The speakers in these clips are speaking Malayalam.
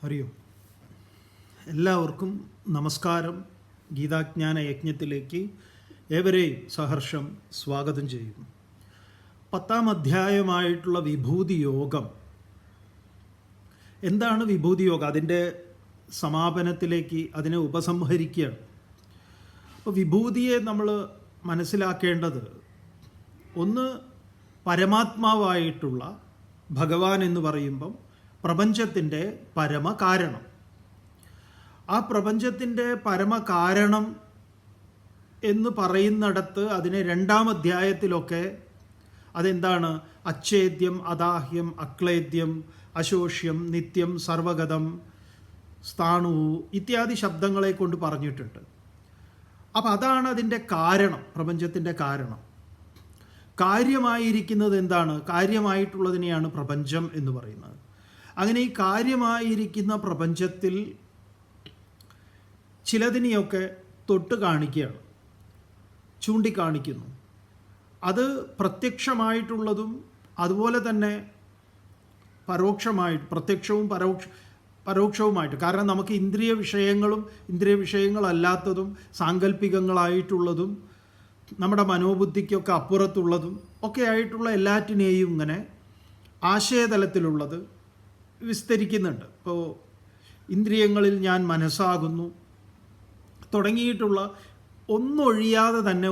അറിയോ, എല്ലാവർക്കും നമസ്കാരം. ഗീതാജ്ഞാന യജ്ഞത്തിലേക്ക് ഏവരെയും സഹർഷം സ്വാഗതം ചെയ്യുന്നു. 10ാം അധ്യായമായിട്ടുള്ള വിഭൂതി യോഗം. എന്താണ് വിഭൂതി യോഗം? അതിൻ്റെ സമാപനത്തിലേക്ക് അതിനെ ഉപസംഹരിക്കുകയാണ്. അപ്പോൾ വിഭൂതിയെ നമ്മൾ മനസ്സിലാക്കേണ്ടത്, ഒന്ന് പരമാത്മാവായിട്ടുള്ള ഭഗവാൻ എന്ന് പറയുമ്പം പ്രപഞ്ചത്തിൻ്റെ പരമകാരണം. ആ പ്രപഞ്ചത്തിൻ്റെ പരമകാരണം എന്ന് പറയുന്നിടത്ത് അതിനെ 2ാം അധ്യായത്തിലൊക്കെ അതെന്താണ്? അച്ഛേദ്യം, അദാഹ്യം, അക്ലേദ്യം, അശോഷ്യം, നിത്യം, സർവഗതം, സ്ഥാണു ഇത്യാദി ശബ്ദങ്ങളെ കൊണ്ട് പറഞ്ഞിട്ടുണ്ട്. അപ്പം അതാണ് അതിൻ്റെ കാരണം, പ്രപഞ്ചത്തിൻ്റെ കാരണം. കാര്യമായിരിക്കുന്നത് എന്താണ്? കാര്യമായിട്ടുള്ളതിനെയാണ് പ്രപഞ്ചം എന്ന് പറയുന്നത്. അങ്ങനെ ഈ കാര്യമായിരിക്കുന്ന പ്രപഞ്ചത്തിൽ ചിലതിനെയൊക്കെ തൊട്ട് കാണിക്കുകയാണ്, ചൂണ്ടിക്കാണിക്കുന്നു. അത് പ്രത്യക്ഷമായിട്ടുള്ളതും അതുപോലെ തന്നെ പ്രത്യക്ഷവും പരോക്ഷവുമായിട്ട്. കാരണം നമുക്ക് ഇന്ദ്രിയ വിഷയങ്ങളും ഇന്ദ്രിയ വിഷയങ്ങളല്ലാത്തതും സാങ്കല്പികങ്ങളായിട്ടുള്ളതും നമ്മുടെ മനോബുദ്ധിക്കൊക്കെ അപ്പുറത്തുള്ളതും ഒക്കെ ആയിട്ടുള്ള എല്ലാറ്റിനെയും ഇങ്ങനെ ആശയതലത്തിലുള്ളത് വിസ്തരിക്കുന്നുണ്ട്. ഇപ്പോൾ ഇന്ദ്രിയങ്ങളിൽ ഞാൻ മനസ്സാകുന്നു തുടങ്ങിയിട്ടുള്ള ഒന്നൊഴിയാതെ തന്നെ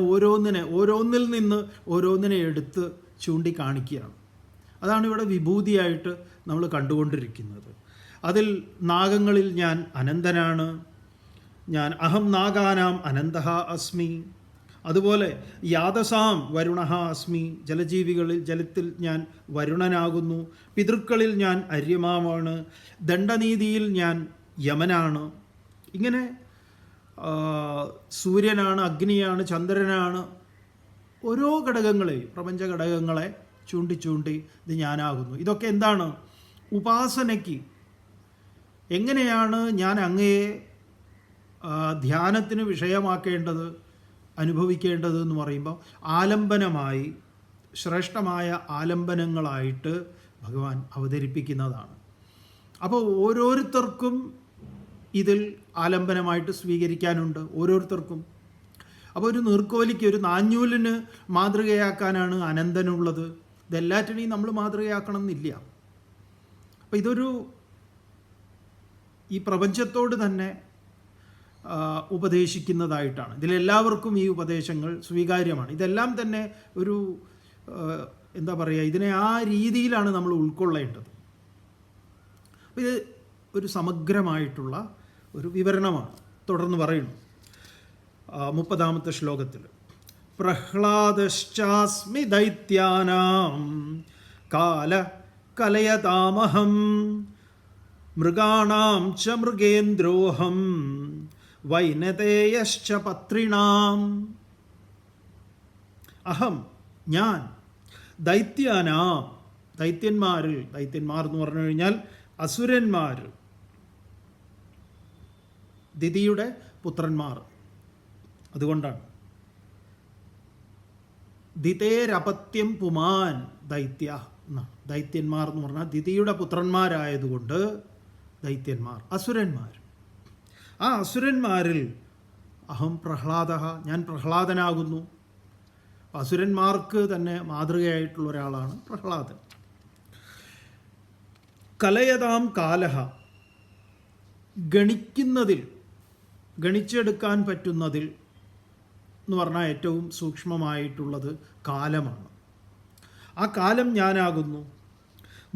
ഓരോന്നിൽ നിന്ന് ഓരോന്നിനെ എടുത്ത് ചൂണ്ടിക്കാണിക്കുകയാണ്. അതാണ് ഇവിടെ വിഭൂതിയായിട്ട് നമ്മൾ കണ്ടുകൊണ്ടിരിക്കുന്നത്. അതിൽ നാഗങ്ങളിൽ ഞാൻ അനന്തനാണ്, ഞാൻ അഹം നാഗാനാം അനന്തഃ അസ്മി. അതുപോലെ യാതസാം വരുണഃ അസ്മി, ജലത്തിൽ ഞാൻ വരുണനാകുന്നു. പിതൃക്കളിൽ ഞാൻ അര്യമാവാണ്, ദണ്ഡനീതിയിൽ ഞാൻ യമനാണ്. ഇങ്ങനെ സൂര്യനാണ്, അഗ്നിയാണ്, ചന്ദ്രനാണ്. ഓരോ ഘടകങ്ങളെയും, പ്രപഞ്ച ഘടകങ്ങളെ ചൂണ്ടി ഇത് ഞാനാകുന്നു. ഇതൊക്കെ എന്താണ്? ഉപാസനയ്ക്ക് എങ്ങനെയാണ് ഞാൻ അങ്ങയെ ധ്യാനത്തിന് വിഷയമാക്കേണ്ടത്, അനുഭവിക്കേണ്ടത് എന്ന് പറയുമ്പോൾ ആലംബനമായി, ശ്രേഷ്ഠമായ ആലംബനങ്ങളായിട്ട് ഭഗവാൻ അവതരിപ്പിക്കുന്നതാണ്. അപ്പോൾ ഓരോരുത്തർക്കും ഇതിൽ ആലംബനമായിട്ട് സ്വീകരിക്കാനുണ്ട്, ഓരോരുത്തർക്കും. അപ്പോൾ ഒരു നീർക്കോലിക്ക്, ഒരു നാഞ്ഞൂലിന് മാതൃകയാക്കാനാണ് അനന്തനുള്ളത്. ഇതെല്ലാറ്റിനെയും നമ്മൾ മാതൃകയാക്കണം എന്നില്ല. അപ്പോൾ ഇതൊരു ഈ പ്രപഞ്ചത്തോട് തന്നെ ഉപദേശിക്കുന്നതായിട്ടാണ്. ഇതിലെല്ലാവർക്കും ഈ ഉപദേശങ്ങൾ സ്വീകാര്യമാണ്. ഇതെല്ലാം തന്നെ ഒരു എന്താ പറയുക, ഇതിനെ ആ രീതിയിലാണ് നമ്മൾ ഉൾക്കൊള്ളേണ്ടത്. അപ്പോൾ ഇത് ഒരു സമഗ്രമായിട്ടുള്ള ഒരു വിവരണമാണ്. തുടർന്ന് പറയുന്നു 30ാമത്തെ ശ്ലോകത്തിൽ, പ്രഹ്ലാദശ്ചാസ്മി ദൈത്യാനാം കാല കലയതാമഹം മൃഗാണാം ച മൃഗേന്ദ്രോഹം വൈനതേയശ്ച പത്രിണാം. അഹം, ഞാൻ, ദൈത്യാനാം, ദൈത്യന്മാരിൽ, ദൈത്യന്മാർ എന്ന് പറഞ്ഞു കഴിഞ്ഞാൽ അസുരന്മാർ, ദിതിയുടെ പുത്രന്മാർ. അതുകൊണ്ടാണ് ദിതേരപത്യം പുമാൻ ദൈത്യ എന്നാണ്. ദൈത്യന്മാർ എന്ന് പറഞ്ഞാൽ ദിതിയുടെ പുത്രന്മാരായതുകൊണ്ട് ദൈത്യന്മാർ, അസുരന്മാർ. ആ അസുരന്മാരിൽ അഹം പ്രഹ്ലാദ, ഞാൻ പ്രഹ്ലാദനാകുന്നു. അസുരന്മാർക്ക് തന്നെ മാതൃകയായിട്ടുള്ള ഒരാളാണ് പ്രഹ്ലാദൻ. കലയതാം കാലഹ, ഗണിക്കുന്നതിൽ, ഗണിച്ചെടുക്കാൻ പറ്റുന്നതിൽ എന്ന് പറഞ്ഞാൽ ഏറ്റവും സൂക്ഷ്മമായിട്ടുള്ളത് കാലമാണ്. ആ കാലം ഞാനാകുന്നു.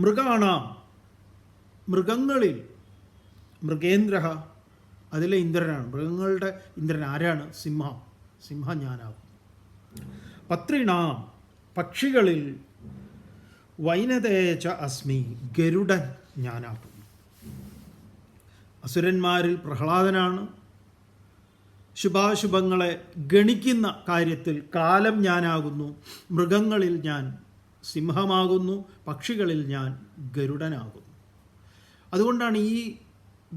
മൃഗാണാം, മൃഗങ്ങളിൽ, മൃഗേന്ദ്ര, അതിലെ ഇന്ദ്രനാണ്. മൃഗങ്ങളുടെ ഇന്ദ്രൻ ആരാണ്? സിംഹം ഞാനാകും. പത്രിണാം, പക്ഷികളിൽ വൈനതേച്ച അസ്മി, ഗരുഡൻ ഞാനാകും. അസുരന്മാരിൽ പ്രഹ്ലാദനാണ്. ശുഭാശുഭങ്ങളെ ഗണിക്കുന്ന കാര്യത്തിൽ കാലം ഞാനാകുന്നു. മൃഗങ്ങളിൽ ഞാൻ സിംഹമാകുന്നു, പക്ഷികളിൽ ഞാൻ ഗരുഡനാകുന്നു. അതുകൊണ്ടാണ് ഈ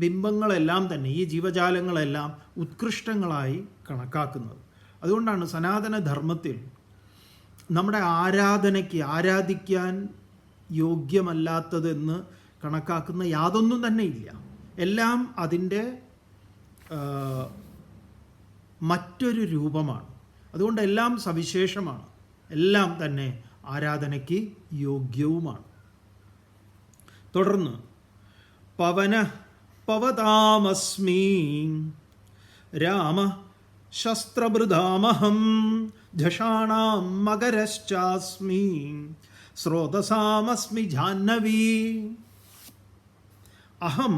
ബിംബങ്ങളെല്ലാം തന്നെ, ഈ ജീവജാലങ്ങളെല്ലാം ഉത്കൃഷ്ടങ്ങളായി കണക്കാക്കുന്നത്. അതുകൊണ്ടാണ് സനാതന ധർമ്മത്തിൽ നമ്മുടെ ആരാധിക്കാൻ യോഗ്യമല്ലാത്തതെന്ന് കണക്കാക്കുന്ന യാതൊന്നും തന്നെ ഇല്ല. എല്ലാം അതിൻ്റെ മറ്റൊരു രൂപമാണ്. അതുകൊണ്ട് എല്ലാം സവിശേഷമാണ്, എല്ലാം തന്നെ ആരാധനയ്ക്ക് യോഗ്യവുമാണ്. തുടർന്ന് പവതാമസ്മി രാമ ശസ്ത്രഭൃതാമഹം ഝഷാണാം മകരശ്ചാസ്മി സ്രോതസാമസ്മി ജാഹ്നവീ. അഹം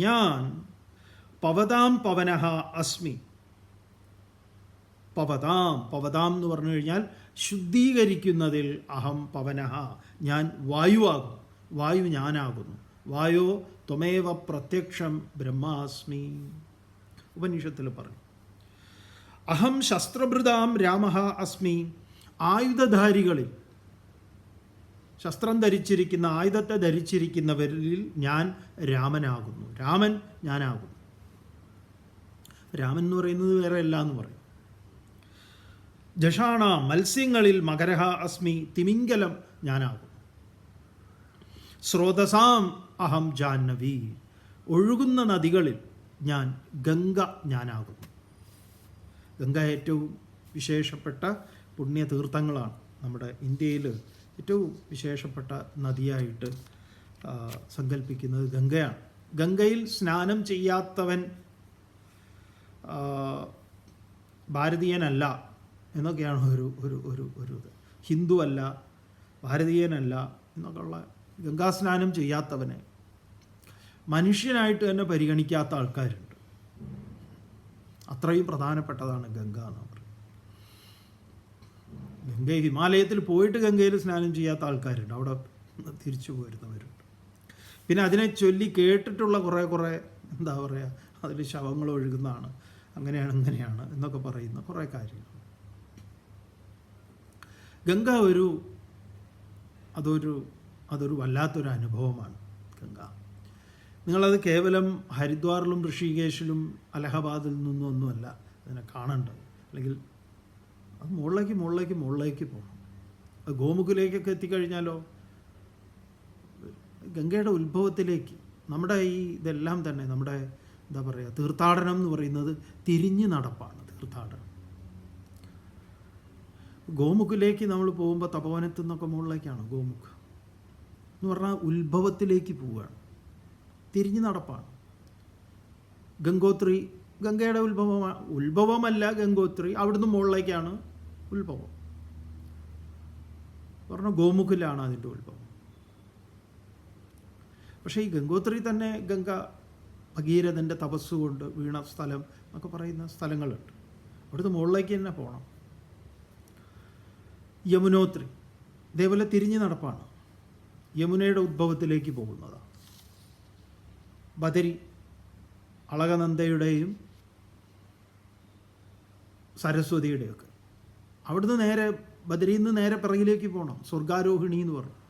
ഞാൻ പവതാം പവനഃ അസ്മി. പവതാം എന്ന് പറഞ്ഞു കഴിഞ്ഞാൽ ശുദ്ധീകരിക്കുന്നതിൽ അഹം പവനഃ, ഞാൻ വായുവാകുന്നു, വായു ഞാനാകുന്നു. വായോ ത്വമേവ പ്രത്യക്ഷം ബ്രഹ്മാസ്മി. ഉപനിഷത്തിൽ പറഞ്ഞു. അഹം ശസ്ത്രഭൃതാം രാമഃ അസ്മി. ആയുധധാരികളിൽ, ശസ്ത്രം ധരിച്ചിരിക്കുന്ന, ആയുധത്തെ ധരിച്ചിരിക്കുന്നവരിൽ ഞാൻ രാമനാകുന്നു. രാമൻ ഞാനാകുന്നു. രാമൻ എന്ന് പറയുന്നത് വേറെ അല്ല എന്ന് പറയും. ജഷാണ, മത്സ്യങ്ങളിൽ മകരഃ അസ്മി. തിമിംഗലം ഞാനാകുന്നു. സ്രോതസാം അഹം ജാഹ്നവി. ഒഴുകുന്ന നദികളിൽ ഞാൻ ഗംഗ ഞാനാകുന്നു. ഗംഗ ഏറ്റവും വിശേഷപ്പെട്ട പുണ്യതീർത്ഥങ്ങളാണ്. നമ്മുടെ ഇന്ത്യയിൽ ഏറ്റവും വിശേഷപ്പെട്ട നദിയായിട്ട് സങ്കല്പിക്കുന്നത് ഗംഗയാണ്. ഗംഗയിൽ സ്നാനം ചെയ്യാത്തവൻ ഭാരതീയനല്ല എന്നൊക്കെയാണ് ഒരു ഇത്. ഹിന്ദു അല്ല, ഭാരതീയനല്ല എന്നൊക്കെയുള്ള, ഗംഗാസ്നാനം ചെയ്യാത്തവനെ മനുഷ്യനായിട്ട് തന്നെ പരിഗണിക്കാത്ത ആൾക്കാരുണ്ട്. അത്രയും പ്രധാനപ്പെട്ടതാണ് ഗംഗ എന്ന് പറയുന്നത്. ഗംഗ, ഹിമാലയത്തിൽ പോയിട്ട് ഗംഗയിൽ സ്നാനം ചെയ്യാത്ത ആൾക്കാരുണ്ട്, അവിടെ തിരിച്ചു പോരുന്നവരുണ്ട്. പിന്നെ അതിനെ ചൊല്ലി കേട്ടിട്ടുള്ള കുറേ എന്താ പറയുക, അതിൽ ശവങ്ങൾ ഒഴുകുന്നതാണ്, അങ്ങനെയാണ് ഇങ്ങനെയാണ് എന്നൊക്കെ പറയുന്ന കുറേ കാര്യങ്ങൾ. ഗംഗ അതൊരു വല്ലാത്തൊരു അനുഭവമാണ് ഗംഗ. നിങ്ങളത് കേവലം ഹരിദ്വാറിലും ഋഷികേശിലും അലഹബാദിൽ നിന്നൊന്നുമല്ല അതിനെ കാണേണ്ടത്. അല്ലെങ്കിൽ അത് മുകളിലേക്ക് പോകണം. അത് ഗോമുഖിലേക്കൊക്കെ എത്തിക്കഴിഞ്ഞാലോ, ഗംഗയുടെ ഉത്ഭവത്തിലേക്ക്, നമ്മുടെ ഇതെല്ലാം തന്നെ നമ്മുടെ എന്താ പറയുക, തീർത്ഥാടനം എന്ന് പറയുന്നത് തിരിഞ്ഞ് നടപ്പാണ്. തീർത്ഥാടനം ഗോമുഖിലേക്ക് നമ്മൾ പോകുമ്പോൾ തപോവനത്തു നിന്നൊക്കെ മുകളിലേക്കാണ്. ഗോമുഖ് എന്ന് പറഞ്ഞാൽ ഉത്ഭവത്തിലേക്ക് പോവുകയാണ്, തിരിഞ്ഞു നടപ്പാണ്. ഗംഗോത്രി ഗംഗയുടെ ഉത്ഭവമല്ല ഗംഗോത്രി, അവിടുന്ന് മുകളിലേക്കാണ് ഉത്ഭവം. പറഞ്ഞാൽ ഗോമുഖിലാണ് അതിൻ്റെ ഉത്ഭവം. പക്ഷേ ഈ ഗംഗോത്രി തന്നെ ഗംഗ ഭഗീരഥൻ്റെ തപസ്സുകൊണ്ട് വീണ സ്ഥലം എന്നൊക്കെ പറയുന്ന സ്ഥലങ്ങളുണ്ട്. അവിടുന്ന് മുകളിലേക്ക് തന്നെ പോകണം. യമുനോത്രി ഇതേപോലെ തിരിഞ്ഞു നടപ്പാണ്, യമുനയുടെ ഉദ്ഭവത്തിലേക്ക് പോകുന്നതാണ്. ബദരി അളകനന്ദയുടെയും സരസ്വതിയുടെയൊക്കെ അവിടുന്ന് നേരെ, ബദരിയിൽ നിന്ന് നേരെ പിറകിലേക്ക് പോകണം. സ്വർഗാരോഹിണി എന്ന് പറഞ്ഞു,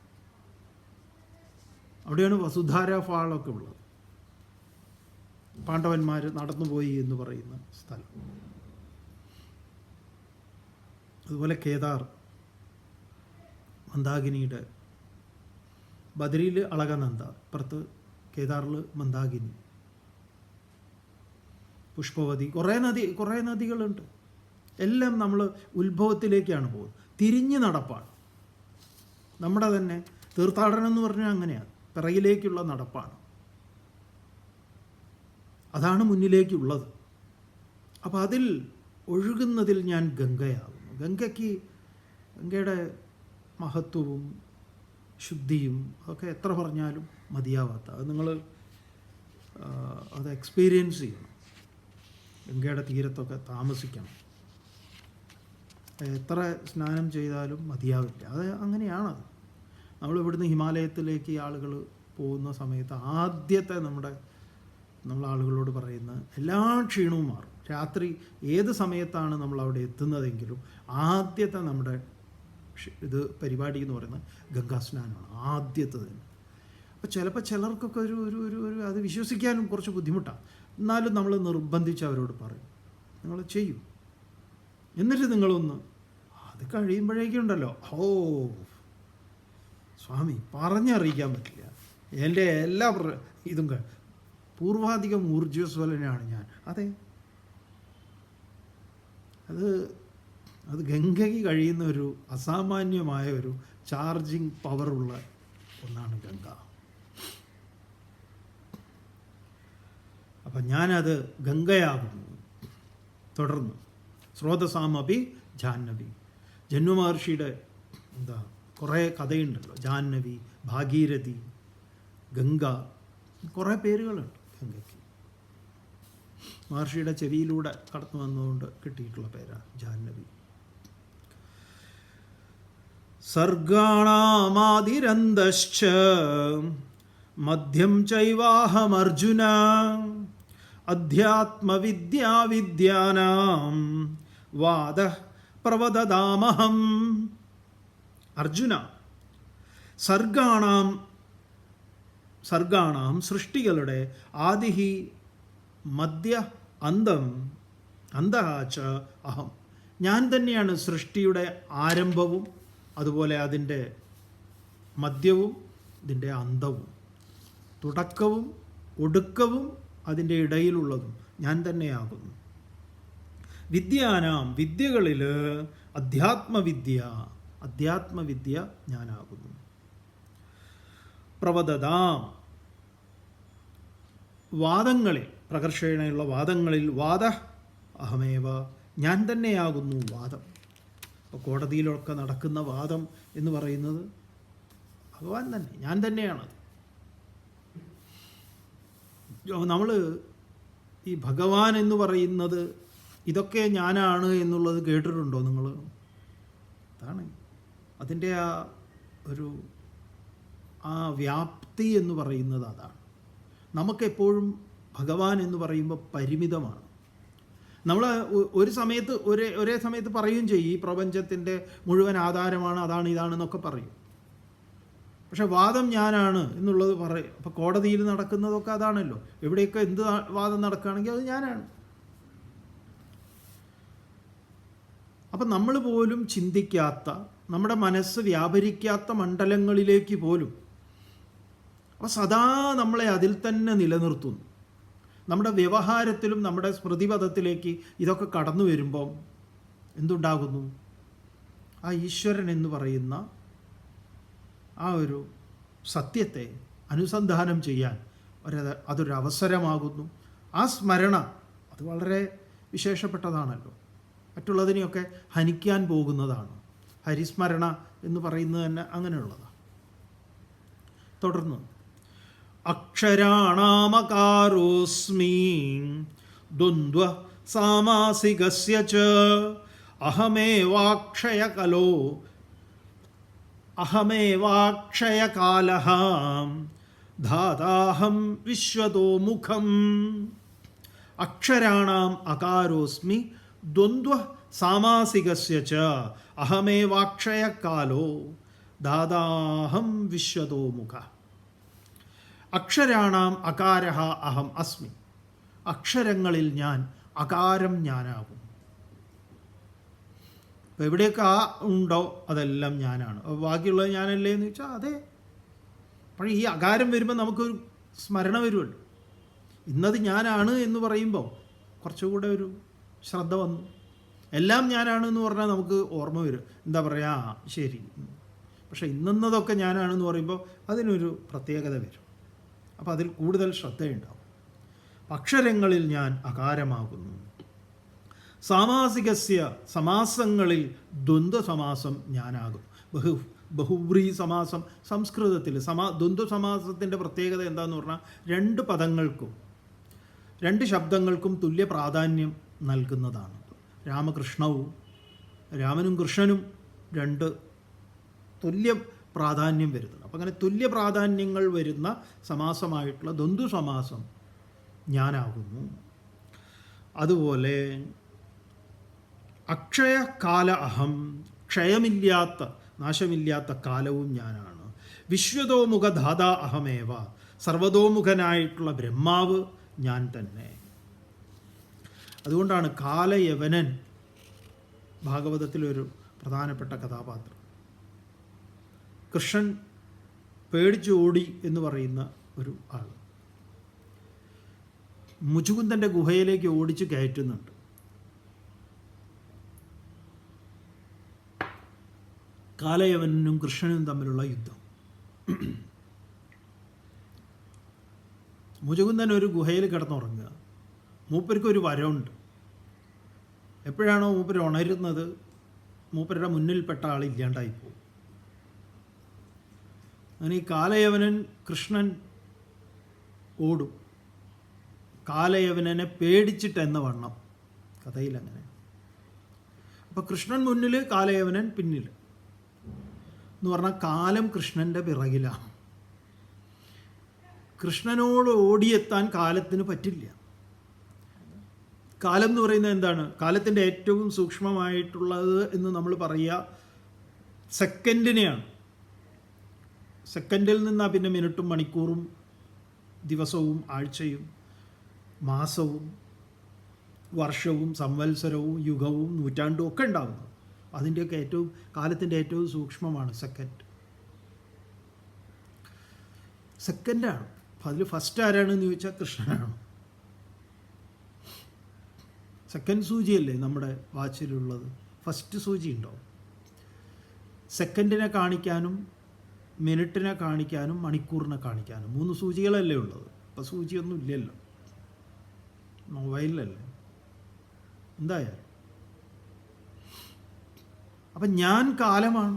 അവിടെയാണ് വസുധാര ഫാളൊക്കെ ഉള്ളത്. പാണ്ഡവന്മാർ നടന്നുപോയി എന്ന് പറയുന്ന സ്ഥലം. അതുപോലെ കേദാർ, മന്ദാകിനിയുടെ, ബദരിയിൽ അളകനന്ദ, ഇപ്പുറത്ത് കേദാറിൽ മന്ദാകിനി, പുഷ്പവതി, കുറേ നദികളുണ്ട്. എല്ലാം നമ്മൾ ഉത്ഭവത്തിലേക്കാണ് പോകുന്നത്. തിരിഞ്ഞു നടപ്പാണ് നമ്മുടെ തന്നെ തീർത്ഥാടനം എന്ന് പറഞ്ഞാൽ അങ്ങനെയാണ്, പിറകിലേക്കുള്ള നടപ്പാണ്. അതാണ് മുന്നിലേക്കുള്ളത്. അപ്പോൾ അതിൽ ഒഴുകുന്നതിൽ ഞാൻ ഗംഗയാകുന്നു. ഗംഗയുടെ മഹത്വവും ശുദ്ധിയും അതൊക്കെ എത്ര പറഞ്ഞാലും മതിയാവാത്ത, അത് നിങ്ങൾ അത് എക്സ്പീരിയൻസ് ചെയ്യണം. ഗംഗയുടെ തീരത്തൊക്കെ താമസിക്കണം. എത്ര സ്നാനം ചെയ്താലും മതിയാവില്ല. അത് അങ്ങനെയാണത്. നമ്മൾ ഇവിടുന്ന് ഹിമാലയത്തിലേക്ക് ആളുകൾ പോകുന്ന സമയത്ത് ആദ്യത്തെ നമ്മൾ ആളുകളോട് പറയുന്ന എല്ലാ ക്ഷീണവും മാറും. രാത്രി ഏത് സമയത്താണ് നമ്മൾ അവിടെ എത്തുന്നതെങ്കിലും ആദ്യത്തെ നമ്മുടെ പരിപാടി എന്ന് പറയുന്നത് ഗംഗാസ്നാനമാണ്, ആദ്യത്തെ തന്നെ. അപ്പോൾ ചിലപ്പോൾ ചിലർക്കൊക്കെ ഒരു അത് വിശ്വസിക്കാനും കുറച്ച് ബുദ്ധിമുട്ടാണ്. എന്നാലും നമ്മൾ നിർബന്ധിച്ച് അവരോട് പറയും, നിങ്ങൾ ചെയ്യൂ. എന്നിട്ട് നിങ്ങളൊന്ന് അത് കഴിയുമ്പോഴേക്കുണ്ടല്ലോ, ഓ സ്വാമി പറഞ്ഞറിയിക്കാൻ പറ്റില്ല, എൻ്റെ എല്ലാ ഇതും പൂർവാധികം ഊർജ്ജസ്വലനാണ് ഞാൻ. അതെ, അത് ഗംഗയ്ക്ക് കഴിയുന്ന ഒരു അസാമാന്യമായ ഒരു ചാർജിങ് പവറുള്ള ഒന്നാണ് ഗംഗ. അപ്പം ഞാനത് ഗംഗയാകുന്നു. തുടർന്ന് സ്രോതസാമപി ജാഹ്നവി. ജന്മമഹർഷിയുടെ കുറേ കഥയുണ്ടല്ലോ. ജാഹ്നവി, ഭാഗീരഥി, ഗംഗ, കുറേ പേരുകളുണ്ട് ഗംഗയ്ക്ക്. മഹർഷിയുടെ ചെവിയിലൂടെ കടന്നു വന്നുകൊണ്ട് കിട്ടിയിട്ടുള്ള പേരാണ് ജാഹ്നവി. സർഗാണാമാദിരന്തശ്ച മധ്യം ചൈവാഹമർജുന അധ്യാത്മവിദ്യാവിദ്യാനാം വാദ പ്രവദതാമഹം. അർജുന, സർഗാണാം സൃഷ്ടികളുടെ ആദിഹി മധ്യ അന്തം അന്തഹാച്ച അഹം. ഞാൻ തന്നെയാണ് സൃഷ്ടിയുടെ ആരംഭവും അതുപോലെ അതിൻ്റെ മധ്യവും ഇതിൻ്റെ അന്തവും, തുടക്കവും ഒടുക്കവും അതിൻ്റെ ഇടയിലുള്ളതും ഞാൻ തന്നെയാകുന്നു. വിദ്യാനാം വിദ്യകളിൽ അധ്യാത്മവിദ്യ ഞാനാകുന്നു. പ്രവദതാം വാദങ്ങളിൽ, പ്രകർഷേണയുള്ള വാദങ്ങളിൽ വാദ അഹമേവ ഞാൻ തന്നെയാകുന്നു വാദം. അപ്പോൾ കോടതിയിലൊക്കെ നടക്കുന്ന വാദം എന്ന് പറയുന്നത് ഭഗവാൻ തന്നെ, ഞാൻ തന്നെയാണത്. നമ്മൾ ഈ ഭഗവാൻ എന്ന് പറയുന്നത് ഇതൊക്കെ ഞാനാണ് എന്നുള്ളത് കേട്ടിട്ടുണ്ടോ നിങ്ങൾ? അതാണ് അതിൻ്റെ ആ വ്യാപ്തി എന്ന് പറയുന്നത്. അതാണ് നമുക്കെപ്പോഴും ഭഗവാൻ എന്ന് പറയുമ്പോൾ പരിമിതമാണ്. നമ്മൾ ഒരു സമയത്ത് ഒരേ സമയത്ത് പറയുകയും ചെയ്യും ഈ പ്രപഞ്ചത്തിൻ്റെ മുഴുവൻ ആധാരമാണ്, അതാണ് ഇതാണെന്നൊക്കെ പറയും. പക്ഷെ വാദം ഞാനാണ് എന്നുള്ളത് പറയും. അപ്പോൾ കോടതിയിൽ നടക്കുന്നതൊക്കെ അതാണല്ലോ. എവിടെയൊക്കെ എന്ത് വാദം നടക്കുകയാണെങ്കിൽ അത് ഞാനാണ്. അപ്പം നമ്മൾ പോലും ചിന്തിക്കാത്ത, നമ്മുടെ മനസ്സ് വ്യാപരിക്കാത്ത മണ്ഡലങ്ങളിലേക്ക് പോലും അപ്പോൾ സദാ നമ്മളെ അതിൽ തന്നെ നിലനിർത്തുന്നു. നമ്മുടെ വ്യവഹാരത്തിലും നമ്മുടെ സ്മൃതിപഥത്തിലേക്ക് ഇതൊക്കെ കടന്നു വരുമ്പം എന്തുണ്ടാകുന്നു? ആ ഈശ്വരൻ എന്ന് പറയുന്ന ആ ഒരു സത്യത്തെ അനുസന്ധാനം ചെയ്യാൻ അതൊരവസരമാകുന്നു. ആ സ്മരണ അത് വളരെ വിശേഷപ്പെട്ടതാണല്ലോ. മറ്റുള്ളതിനെയൊക്കെ ഹനിക്കാൻ പോകുന്നതാണ്. ഹരിസ്മരണ എന്ന് പറയുന്നത് തന്നെ അങ്ങനെയുള്ളതാണ്. തുടർന്ന് അക്ഷരാണാമകാരോസ്മി ദ്വന്ദ്വ സാമാസികസ്യ ച അഹമേവാക്ഷയകാലഃ ധാതാഹം വിശ്വതോ മുഖം. അക്ഷരാണാം അകാരോസ്മി ദ്വന്ദ്വ സാമാസികസ്യ ച അഹമേവാക്ഷയകാലോ ദാതാഹം വിശ്വതോ മുഖ. അക്ഷരാണാം അകാരഃ അഹം അസ്മി. അക്ഷരങ്ങളിൽ ഞാൻ, അകാരം ഞാനാകും. അപ്പോൾ എവിടെയൊക്കെ ആ ഉണ്ടോ അതെല്ലാം ഞാനാണ്. ബാക്കിയുള്ളത് ഞാനല്ലേ എന്ന് ചോദിച്ചാൽ അതെ. പക്ഷേ ഈ അകാരം വരുമ്പോൾ നമുക്കൊരു സ്മരണ വരുമല്ലോ. ഇന്നത് ഞാനാണ് എന്ന് പറയുമ്പോൾ കുറച്ചുകൂടെ ഒരു ശ്രദ്ധ വന്നു. എല്ലാം ഞാനാണ് എന്ന് പറഞ്ഞാൽ നമുക്ക് ഓർമ്മ വരും. എന്താ പറയുക, ശരി. പക്ഷേ ഇന്നതൊക്കെ ഞാനാണെന്ന് പറയുമ്പോൾ അതിനൊരു പ്രത്യേകത വരും. അപ്പോൾ അതിൽ കൂടുതൽ ശ്രദ്ധയുണ്ടാവും. അക്ഷരങ്ങളിൽ ഞാൻ അകാരമാകുന്നു. സാമാസികസ്യ സമാസങ്ങളിൽ ദ്വന്ദ്വ സമാസം ഞാനാകും. ബഹുവ്രീ സമാസം സംസ്കൃതത്തിൽ ദ്വന്ദ്വ സമാസത്തിൻ്റെ പ്രത്യേകത എന്താണെന്ന് പറഞ്ഞാൽ രണ്ട് പദങ്ങൾക്കും രണ്ട് ശബ്ദങ്ങൾക്കും തുല്യ പ്രാധാന്യം നൽകുന്നതാണ്. രാമനും കൃഷ്ണനും രണ്ട് തുല്യ പ്രാധാന്യം വരുന്നത്. അപ്പം അങ്ങനെ തുല്യ പ്രാധാന്യങ്ങൾ വരുന്ന സമാസമായിട്ടുള്ള ദ്വന്ദ്വ സമാസം ഞാനാകുന്നു. അതുപോലെ അക്ഷയകാല അഹം, ക്ഷയമില്ലാത്ത നാശമില്ലാത്ത കാലവും ഞാനാണ്. വിശ്വതോമുഖ ധാതാ അഹമേവ, സർവതോമുഖനായിട്ടുള്ള ബ്രഹ്മാവ് ഞാൻ തന്നെ. അതുകൊണ്ടാണ് കാലയവനൻ ഭാഗവതത്തിലൊരു പ്രധാനപ്പെട്ട കഥാപാത്രം. കൃഷ്ണൻ പേടിച്ച് ഓടി എന്ന് പറയുന്ന ഒരു ആൾ. മുചുകുന്ദൻ്റെ ഗുഹയിലേക്ക് ഓടിച്ച് കയറ്റുന്നുണ്ട്. കാലയവനും കൃഷ്ണനും തമ്മിലുള്ള യുദ്ധം. മുചുകുന്ദൻ ഒരു ഗുഹയിൽ കിടന്നുറങ്ങുക. മൂപ്പർക്ക് ഒരു വരമുണ്ട്. എപ്പോഴാണോ മൂപ്പർ ഉണരുന്നത്, മൂപ്പരുടെ മുന്നിൽപ്പെട്ട ആൾ ഇല്ലാണ്ടായിപ്പോവും. അങ്ങനെ ഈ കാലയവനൻ കൃഷ്ണൻ ഓടും. കാലയവനനെ പേടിച്ചിട്ടെന്ന വണ്ണം കഥയിൽ അങ്ങനെ. അപ്പോൾ കൃഷ്ണൻ മുന്നിൽ, കാലയവനൻ പിന്നിൽ എന്ന് പറഞ്ഞാൽ കാലം കൃഷ്ണൻ്റെ പിറകിലാണ്. കൃഷ്ണനോട് ഓടിയെത്താൻ കാലത്തിന് പറ്റില്ല. കാലം എന്ന് പറയുന്നത് എന്താണ്? കാലത്തിൻ്റെ ഏറ്റവും സൂക്ഷ്മമായിട്ടുള്ളത് എന്ന് നമ്മൾ പറയുക സെക്കൻഡിനെയാണ്. സെക്കൻഡിൽ നിന്നാണ് പിന്നെ മിനിറ്റും മണിക്കൂറും ദിവസവും ആഴ്ചയും മാസവും വർഷവും സംവത്സരവും യുഗവും നൂറ്റാണ്ടും ഒക്കെ ഉണ്ടാകുന്നത്. അതിൻ്റെയൊക്കെ കാലത്തിൻ്റെ ഏറ്റവും സൂക്ഷ്മമാണ് സെക്കൻഡാണ്. അപ്പം അതിൽ ഫസ്റ്റ് ആരാണെന്ന് ചോദിച്ചാൽ കൃഷ്ണനാണ്. സെക്കൻഡ് സൂചിയല്ലേ നമ്മുടെ വാച്ചിലുള്ളത്? ഫസ്റ്റ് സൂചി ഉണ്ടോ? സെക്കൻഡിനെ കാണിക്കാനും മിനിറ്റിനെ കാണിക്കാനും മണിക്കൂറിനെ കാണിക്കാനും 3 സൂചികളല്ലേ ഉള്ളത്. ഇപ്പം സൂചിയൊന്നും ഇല്ലല്ലോ, മൊബൈലിലല്ലേ. എന്തായാലും അപ്പം ഞാൻ കാലമാണ്,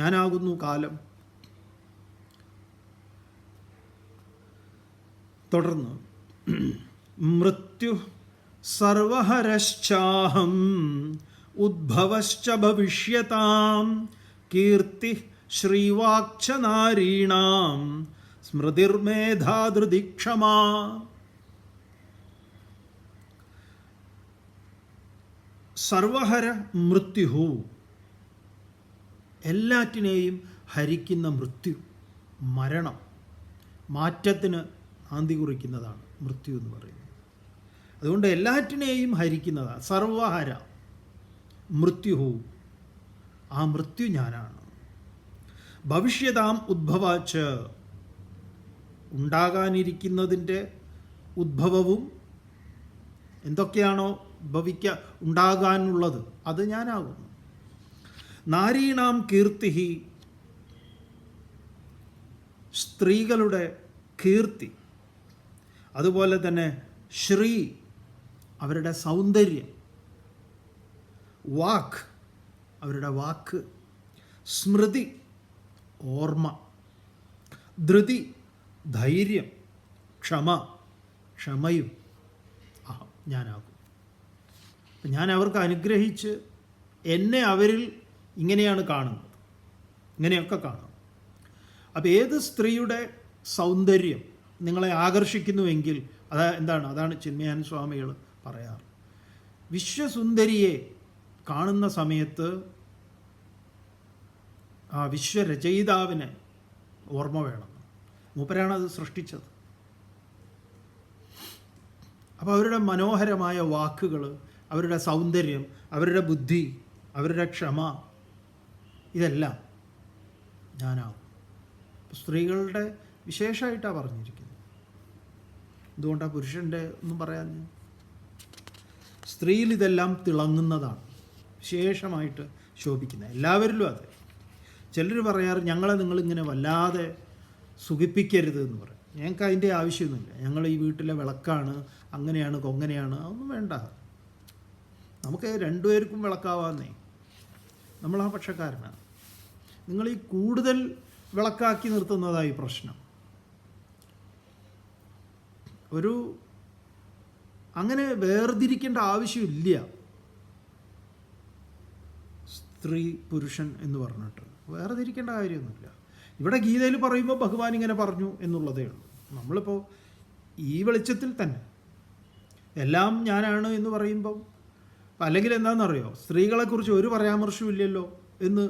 ഞാനാകുന്നു കാലം. തുടർന്ന് മൃത്യു സർവഹരശ്ചാഹം ഉദ്ഭവശ്ച ഭവിഷ്യതാം കീർത്തി ശ്രീവാക്ച നാരീണാം സ്മൃതിർമേധാധൃതി ക്ഷമാ. സർവഹര മൃത്യു, എല്ലാറ്റിനെയും ഹരിക്കുന്ന മൃത്യു, മരണം, മാറ്റത്തിന് ആന്തി കുറിക്കുന്നതാണ് മൃത്യു എന്ന് പറയുന്നത്. അതുകൊണ്ട് എല്ലാറ്റിനെയും ഹരിക്കുന്നതാണ് സർവഹര മൃത്യു. ആ മൃത്യു ഞാനാണ്. ഭവിഷ്യതാം ഉദ്ഭവാച്ച്, ഉണ്ടാകാനിരിക്കുന്നതിൻ്റെ ഉദ്ഭവവും എന്തൊക്കെയാണോ ഉണ്ടാകാനുള്ളത് അത് ഞാനാകുന്നു. നാരീണാം കീർത്തി, സ്ത്രീകളുടെ കീർത്തി, അതുപോലെ തന്നെ ശ്രീ അവരുടെ സൗന്ദര്യം, വാക്ക് അവരുടെ വാക്ക്, സ്മൃതി ഓർമ്മ, ധൃതി ധൈര്യം, ക്ഷമയും ഞാനാകും. ഞാൻ അവർക്ക് അനുഗ്രഹിച്ച് എന്നെ അവരിൽ ഇങ്ങനെയാണ് കാണുന്നത്, ഇങ്ങനെയൊക്കെ കാണും. അപ്പോൾ ഏത് സ്ത്രീയുടെ സൗന്ദര്യം നിങ്ങളെ ആകർഷിക്കുന്നുവെങ്കിൽ അതാണ് ചിന്മയാനന്ദ സ്വാമികൾ പറയാറ്. വിശ്വസുന്ദരിയെ കാണുന്ന സമയത്ത് ആ വിശ്വരചയിതാവിനെ ഓർമ്മ വേണം. മൂപ്പരാണത് സൃഷ്ടിച്ചത്. അപ്പോൾ അവരുടെ മനോഹരമായ വാക്കുകൾ, അവരുടെ സൗന്ദര്യം, അവരുടെ ബുദ്ധി, അവരുടെ ക്ഷമ, ഇതെല്ലാം ഞാനാവും. സ്ത്രീകളുടെ വിശേഷമായിട്ടാണ് പറഞ്ഞിരിക്കുന്നത്. എന്തുകൊണ്ടാണ് പുരുഷൻ്റെ ഒന്നും പറയാൻ? സ്ത്രീയിൽ ഇതെല്ലാം തിളങ്ങുന്നതാണ്, വിശേഷമായിട്ട് ശോഭിക്കുന്നത്. എല്ലാവരിലും അതെ. ചിലർ പറയാറ് ഞങ്ങളെ നിങ്ങളിങ്ങനെ വല്ലാതെ സുഖിപ്പിക്കരുത് എന്ന് പറയും. ഞങ്ങൾക്ക് അതിൻ്റെ ആവശ്യമൊന്നുമില്ല. ഞങ്ങൾ ഈ വീട്ടിലെ വിളക്കാണ്, അങ്ങനെയാണ് കൊങ്ങനെയാണ്, അതൊന്നും വേണ്ട. നമുക്ക് രണ്ടുപേർക്കും വിളക്കാവാന്നേ. നമ്മൾ ആ പക്ഷക്കാരനാണ്. നിങ്ങൾ ഈ കൂടുതൽ വിളക്കാക്കി നിർത്തുന്നതായി പ്രശ്നം. അങ്ങനെ വേർതിരിക്കേണ്ട ആവശ്യമില്ല സ്ത്രീ പുരുഷൻ എന്ന് പറഞ്ഞിട്ട്. വേർതിരിക്കേണ്ട കാര്യമൊന്നുമില്ല. ഇവിടെ ഗീതയിൽ പറയുമ്പോൾ ഭഗവാൻ ഇങ്ങനെ പറഞ്ഞു എന്നുള്ളതേ ഉള്ളൂ. നമ്മളിപ്പോൾ ഈ വെളിച്ചത്തിൽ തന്നെ എല്ലാം ഞാനാണ് എന്ന് പറയുമ്പം, അല്ലെങ്കിൽ എന്താണെന്നറിയോ, സ്ത്രീകളെക്കുറിച്ച് ഒരു പരാമർശവും ഇല്ലല്ലോ എന്ന്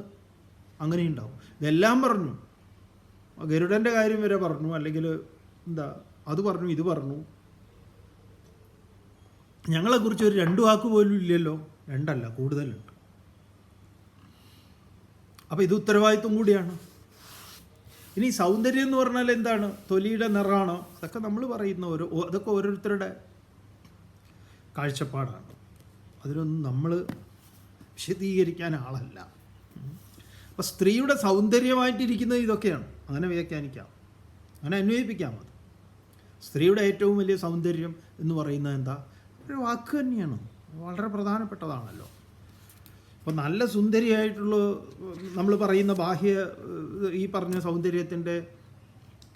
അങ്ങനെയുണ്ടാവും. ഇതെല്ലാം പറഞ്ഞു, ഗരുഡൻ്റെ കാര്യം വരെ പറഞ്ഞു, അല്ലെങ്കിൽ അത് പറഞ്ഞു, ഇത് പറഞ്ഞു. ഞങ്ങളെക്കുറിച്ച് ഒരു 2 വാക്ക് പോലും ഇല്ലല്ലോ. 2 അല്ല, കൂടുതലുണ്ട്. അപ്പോൾ ഇത് ഉത്തരവാദിത്വം കൂടിയാണ്. ഇനി സൗന്ദര്യം എന്ന് പറഞ്ഞാൽ എന്താണ്? തൊലിയുടെ നിറമാണോ? അതൊക്കെ നമ്മൾ പറയുന്ന അതൊക്കെ ഓരോരുത്തരുടെ കാഴ്ചപ്പാടാണ്. അതിലൊന്നും നമ്മൾ വിശദീകരിക്കാൻ ആളല്ല. അപ്പം സ്ത്രീയുടെ സൗന്ദര്യമായിട്ടിരിക്കുന്നത് ഇതൊക്കെയാണ്. അങ്ങനെ വ്യാഖ്യാനിക്കാം, അങ്ങനെ അന്വയിപ്പിക്കാം. അത് സ്ത്രീയുടെ ഏറ്റവും വലിയ സൗന്ദര്യം എന്ന് പറയുന്നത് എന്താ? ഒരു വാക്ക് തന്നെയാണ്, വളരെ പ്രധാനപ്പെട്ടതാണല്ലോ. അപ്പോൾ നല്ല സുന്ദരിയായിട്ടുള്ള നമ്മൾ പറയുന്ന ബാഹ്യ ഈ പറഞ്ഞ സൗന്ദര്യത്തിൻ്റെ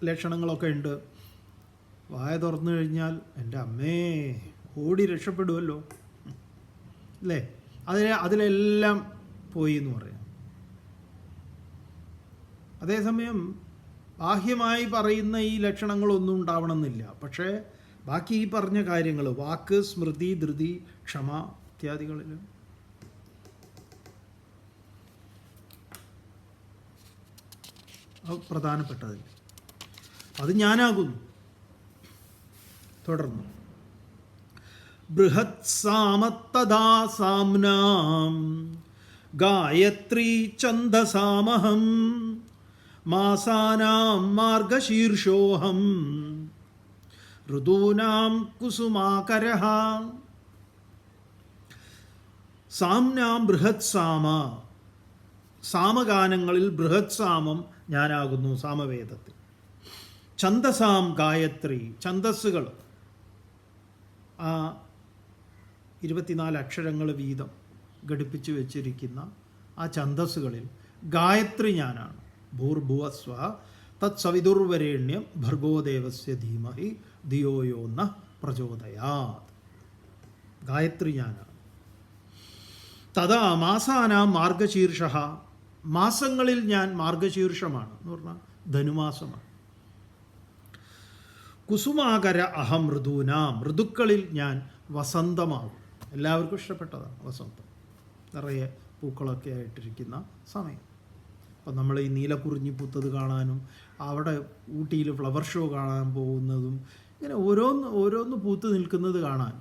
ലക്ഷണങ്ങളൊക്കെ ഉണ്ട്. വായ തുറന്നു കഴിഞ്ഞാൽ എൻ്റെ അമ്മേ ഓടി രക്ഷപ്പെടുമല്ലോ, അല്ലേ? അതിലെല്ലാം പോയി എന്ന് പറയാം. അതേസമയം ബാഹ്യമായി പറയുന്ന ഈ ലക്ഷണങ്ങളൊന്നും ഉണ്ടാവണമെന്നില്ല. പക്ഷേ ബാക്കി ഈ പറഞ്ഞ കാര്യങ്ങൾ, വാക്ക്, സ്മൃതി, ധൃതി, ക്ഷമ ഇത്യാദികളിൽ പ്രധാനപ്പെട്ടതില്ല. അത് ഞാനാകുന്നു. തുടർന്ന് ബൃഹത് സാമത്തദാ സാംനാം ഗായത്രീ ഛന്ദസാമഹം മാസാനാം മാർഗശീർഷോഹം ഋതൂനാം കുസുമാകരഃ. സാംനാം ബൃഹത് സാമ, സാമഗാനങ്ങളിൽ ബൃഹത് സാമം ഞാനാകുന്നു സാമവേദത്തിൽ. ഛന്ദസാം ഗായത്രി, ഛന്ദസ്സുകൾ, ആ 24 അക്ഷരങ്ങൾ വീതം ഘടിപ്പിച്ചു വെച്ചിരിക്കുന്ന ആ ഛന്ദസ്സുകളിൽ ഗായത്രി ഞാനാണ്. ഭൂർഭുവസ്വ തത് സവിതുർവരേണ്യം ഭർഗോദേവസ്യ ധീമഹി ധിയോ യോ നഃ പ്രചോദയാത്. ഗായത്രി ഞാനാണ്. തഥാ മാസാനാം മാർഗശീർഷഃ, മാസങ്ങളിൽ ഞാൻ മാർഗശീർഷമാണ് എന്ന് പറഞ്ഞാൽ ധനുമാസമാണ്. കുസുമാകര അഹം ഋതൂനാം, ഋതുക്കളിൽ ഞാൻ വസന്തമാകും. എല്ലാവർക്കും ഇഷ്ടപ്പെട്ടതാണ് വസന്തം, നിറയെ പൂക്കളൊക്കെ ആയിട്ടിരിക്കുന്ന സമയം. അപ്പം നമ്മൾ ഈ നീലക്കുറിഞ്ഞി പൂത്തത് കാണാനും അവിടെ ഊട്ടിയിൽ ഫ്ലവർ ഷോ കാണാൻ പോകുന്നതും ഇങ്ങനെ ഓരോന്ന് പൂത്ത് നിൽക്കുന്നത് കാണാൻ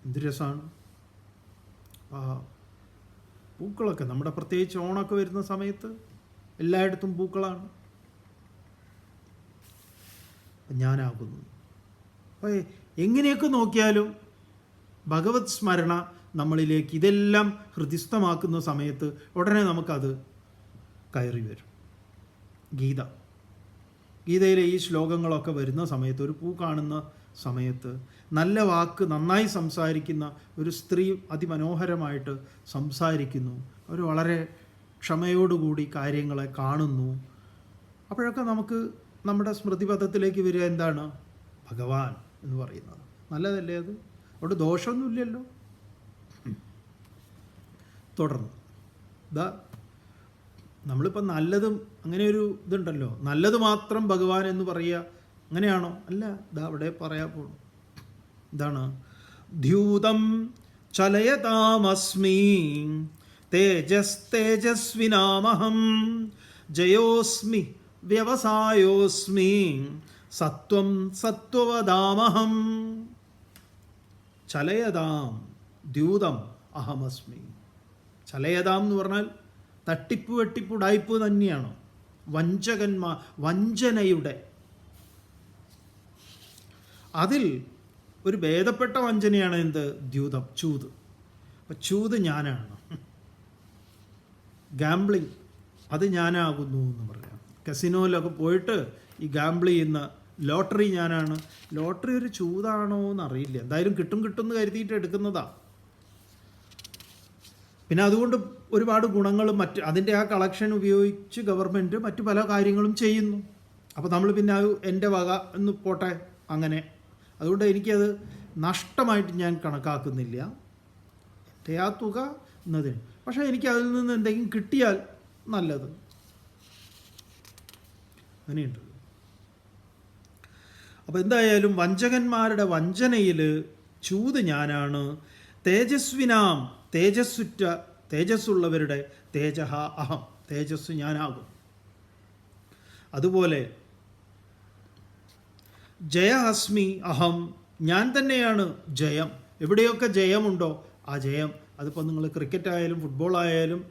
എന്ത് രസമാണ്. പൂക്കളൊക്കെ നമ്മുടെ പ്രത്യേകിച്ച് ഓണമൊക്കെ വരുന്ന സമയത്ത് എല്ലായിടത്തും പൂക്കളാണ്. ഞാനാകുന്നു. അപ്പോൾ എങ്ങനെയൊക്കെ നോക്കിയാലും ഭഗവത് സ്മരണ നമ്മളിലേക്ക് ഇതെല്ലാം ഹൃദിസ്ഥമാക്കുന്ന സമയത്ത് ഉടനെ നമുക്കത് കയറി വരും. ഗീതയിലെ ഈ ശ്ലോകങ്ങളൊക്കെ വരുന്ന സമയത്ത്, ഒരു പൂ കാണുന്ന സമയത്ത്, നല്ല വാക്ക് നന്നായി സംസാരിക്കുന്ന ഒരു സ്ത്രീ അതിമനോഹരമായിട്ട് സംസാരിക്കുന്നു, അവർ വളരെ ക്ഷമയോടുകൂടി കാര്യങ്ങളെ കാണുന്നു. അപ്പോഴൊക്കെ നമുക്ക് നമ്മുടെ സ്മൃതിപഥത്തിലേക്ക് വരിക എന്താണ്? ഭഗവാൻ എന്ന് പറയുന്നത്. നല്ലതല്ലേ അത്? അവിടെ ദോഷമൊന്നുമില്ലല്ലോ. തുടർന്ന് നമ്മളിപ്പോൾ നല്ലതും അങ്ങനെ ഒരു ഇതുണ്ടല്ലോ, നല്ലത് മാത്രം ഭഗവാൻ എന്ന് പറയുക, അങ്ങനെയാണോ? അല്ല, അവിടെ പറയാൻ പോണു. എന്താണ്? ദ്യൂതം ചലയതാമസ്മി തേജസ്വിനാമഹം ജയോസ്മി വ്യവസായോസ്മി സത്വം സത്വവദാമഹം. ചലയതാം ദ്യൂതം അഹമസ്മി. ചലയതാം എന്ന് പറഞ്ഞാൽ തട്ടിപ്പ് വെട്ടിപ്പ് ഉടായ്പ് തന്നെയാണ്. വഞ്ചനയുടെ അതിൽ ഒരു ഭേദപ്പെട്ട വഞ്ചനയാണ് എന്ത്? ദ്യൂതം, ചൂത്. അപ്പം ചൂത് ഞാനാണ്. ഗാംബ്ലിങ് അത് ഞാനാകുന്നു എന്ന് പറയാം. കസിനോയിലൊക്കെ പോയിട്ട് ഈ ഗാംബിൾ ചെയ്യുന്ന ലോട്ടറി ഞാനാണ്. ലോട്ടറി ഒരു ചൂതാണോ എന്നറിയില്ല, എന്തായാലും കിട്ടും എന്ന് കരുതിയിട്ട് എടുക്കുന്നതാണ്. പിന്നെ അതുകൊണ്ട് ഒരുപാട് ഗുണങ്ങളും അതിൻ്റെ ആ കളക്ഷൻ ഉപയോഗിച്ച് ഗവൺമെൻറ് മറ്റു പല കാര്യങ്ങളും ചെയ്യുന്നു. അപ്പോൾ നമ്മൾ പിന്നെ അത് എൻ്റെ വക എന്ന് പോട്ടെ അങ്ങനെ. അതുകൊണ്ട് എനിക്കത് നഷ്ടമായിട്ട് ഞാൻ കണക്കാക്കുന്നില്ല, എൻ്റെ ആ തുക എന്നതിന്. പക്ഷേ എനിക്ക് അതിൽ നിന്ന് എന്തെങ്കിലും കിട്ടിയാൽ നല്ലത്, അങ്ങനെയുണ്ട്. അപ്പോൾ എന്തായാലും വഞ്ചകന്മാരുടെ വഞ്ചനയിൽ ചൂത് ഞാനാണ്. തേജസ്വിനാം, തേജസ്സുള്ളവരുടെ തേജഹ അഹം, തേജസ് ഞാനാകും. അതുപോലെ ജയ അസ്മി അഹം, ഞാൻ തന്നെയാണ് ജയം. എവിടെയൊക്കെ ജയമുണ്ടോ ആ ജയം, അതിപ്പോൾ നിങ്ങൾ ക്രിക്കറ്റ് ആയാലും ഫുട്ബോൾ ആയാലും